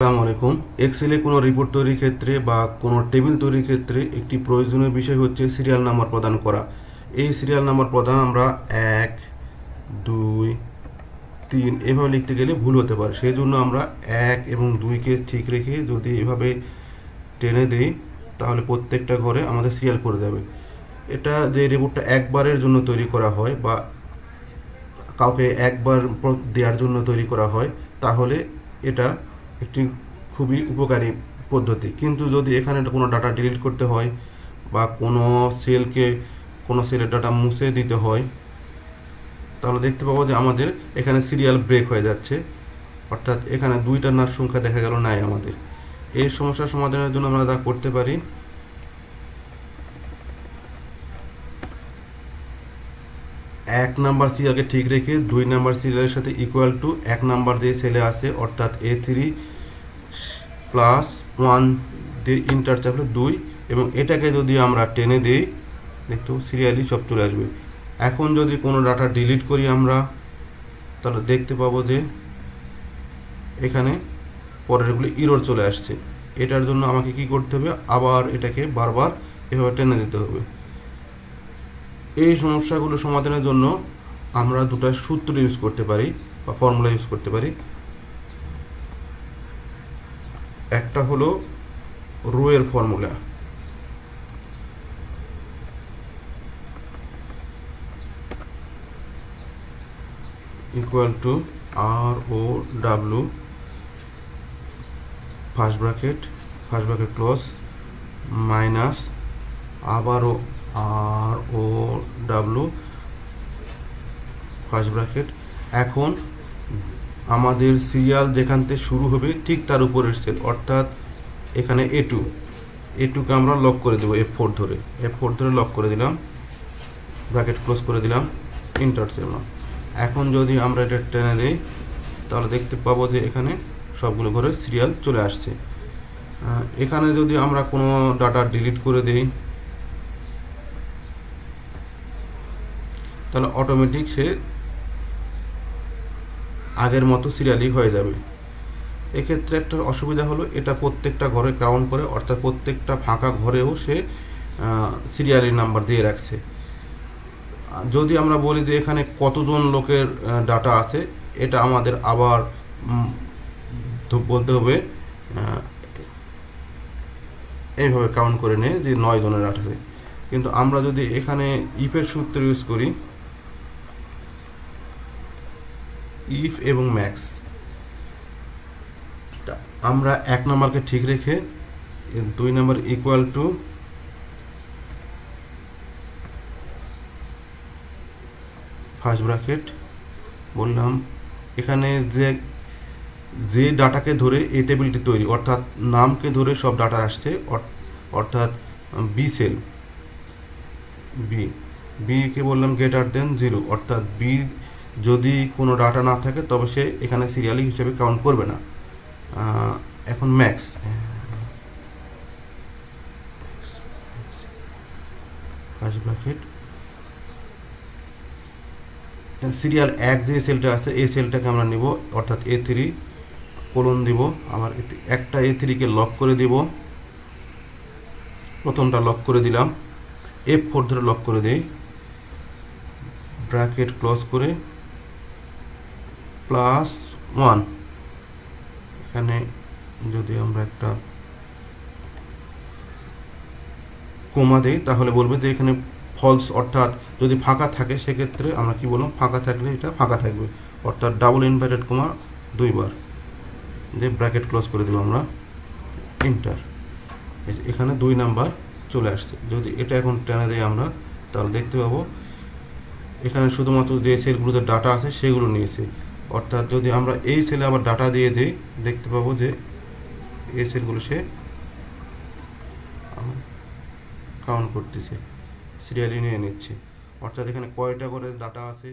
আসসালামু আলাইকুম। এক্সেলে কোনো রিপোর্ট তৈরির ক্ষেত্রে বা কোনো টেবিল তৈরির ক্ষেত্রে একটি প্রয়োজনীয় বিষয় হচ্ছে সিরিয়াল নাম্বার প্রদান করা। এই সিরিয়াল নাম্বার প্রদান আমরা 1, 2, 3 এভাবে লিখতে গেলে ভুল হতে পারে। সেই জন্য আমরা 1 এবং 2কে ঠিক রেখে যদি এভাবে টেনে দিই তাহলে প্রত্যেকটা ঘরে আমাদের সিরিয়াল পড়ে যাবে। এটা যে রিপোর্টটা একবারের জন্য তৈরি করা হয় বা কাউকে একবার দেওয়ার জন্য তৈরি করা হয় তাহলে এটা একটি খুবই উপকারী পদ্ধতি। কিন্তু যদি এখানে কোনো ডাটা ডিলিট করতে হয় বা কোনো সেলের ডাটা মুছে দিতে হয় তাহলে দেখতে পাবো যে আমাদের এখানে সিরিয়াল ব্রেক হয়ে যাচ্ছে, অর্থাৎ এখানে 2টা নার সংখ্যা দেখা গেল নাই আমাদের। এই সমস্যার সমাধানের জন্য আমরা যা করতে পারি, 1 নাম্বার সিরিয়ালকে ঠিক রেখে 2 নাম্বার সিরিয়ালের সাথে ইকুয়াল টু 1 নাম্বার যে সেলে আছে অর্থাৎ A3 প্লাস 1 দিয়ে ইন্টার চাপলে 2 এবং এটাকে যদি আমরা টেনে দিই দেখতে সিরিয়ালি সব চলে আসবে। এখন যদি কোনো ডাটা ডিলিট করি আমরা তাহলে দেখতে পাবো যে এখানে পরেরগুলো ইরর চলে আসছে। এটার জন্য আমাকে কি করতে হবে, আবার এটাকে বারবার এভাবে টেনে দিতে হবে। এই সমস্যাগুলো সমাধানের জন্য আমরা দুটো সূত্র ইউজ করতে পারি বা ফর্মুলা ইউজ করতে পারি। একটা হলো রো এর formula, equal to ROW first bracket close minus আবারও ROW ফার্স্ট ব্র্যাকেট। এখন আমাদের সিরিয়াল যেখান থেকে শুরু হবে ঠিক তার উপরের সেল অর্থাৎ এখানে A2কে আমরা লক করে দেবো F4 ধরে লক করে দিলাম, ব্র্যাকেট ক্লোজ করে দিলাম, ইন্টার দিলাম। এখন যদি আমরা এটা টেনে দিই তাহলে দেখতে পাবো যে এখানে সবগুলো ঘরে সিরিয়াল চলে আসছে। এখানে যদি আমরা কোনো ডাটা ডিলিট করে দেই তাহলে অটোমেটিক সে আগের মতো সিরিয়ালই হয়ে যাবে। এক্ষেত্রে একটা অসুবিধা হলো এটা প্রত্যেকটা ঘরে কাউন্ট করে, অর্থাৎ প্রত্যেকটা ফাঁকা ঘরেও সে সিরিয়ালের নাম্বার দিয়ে রাখছে। যদি আমরা বলি যে এখানে কতজন লোকের ডাটা আছে, এটা আমাদের আবার বলতে হবে এইভাবে কাউন্ট করে নেয় যে 9 জনের ডাটা আছে। কিন্তু আমরা যদি এখানে ইফের সূত্র ইউজ করি, ইফ এবং ম্যাক্স, আমরা 1 নাম্বারকে ঠিক রেখে 2 number equal to first bracket বললাম। এখানে যে ডাটাকে ধরে এই টেবিলটি তৈরি অর্থাৎ নামকে ধরে সব ডাটা আসছে, অর্থাৎ বি সেল, বিকে বললাম গ্রেটার দেন 0, অর্থাৎ বি যদি কোনো ডাটা না থাকে তবে সে এখানে সিরিয়ালি হিসেবে কাউন্ট করবে না। এখন ম্যাক্স ফার্স্ট ব্র্যাকেট সিরিয়াল 1 যে সেলটা আছে এই সেলটাকে আমরা নিব, অর্থাৎ A3 কোলন দিব, আবার একটা A3কে লক করে দিব, প্রথমটা লক করে দিলাম, F4 ধরে লক করে দেই, ব্র্যাকেট ক্লোজ করে +1। এখানে যদি আমরা একটা কোমা দেই তাহলে বলবে যে এখানে ফলস, অর্থাৎ যদি ফাঁকা থাকে সেক্ষেত্রে আমরা কি বললাম, ফাঁকা থাকলে এটা ফাঁকা থাকবে, অর্থাৎ ডাবল ইনভার্টেড কোমা 2 বার দিয়ে ব্র্যাকেট ক্লোজ করে দেবো আমরা, ইন্টার। এখানে 2 নাম্বার চলে আসছে। যদি এটা এখন টেনে দিই আমরা তাহলে দেখতে পাবো এখানে শুধুমাত্র যে সেলগুলোতে ডাটা আছে সেগুলো নিয়েছে, অর্থাৎ যদি আমরা এই সেলে আবার ডাটা দিয়ে দিই দেখতে পাবো যে এই সেলগুলো সে কাউন্ট করতেছে, সিরিয়ালি নিয়ে নিচ্ছে, অর্থাৎ এখানে কয়টা করে ডাটা আছে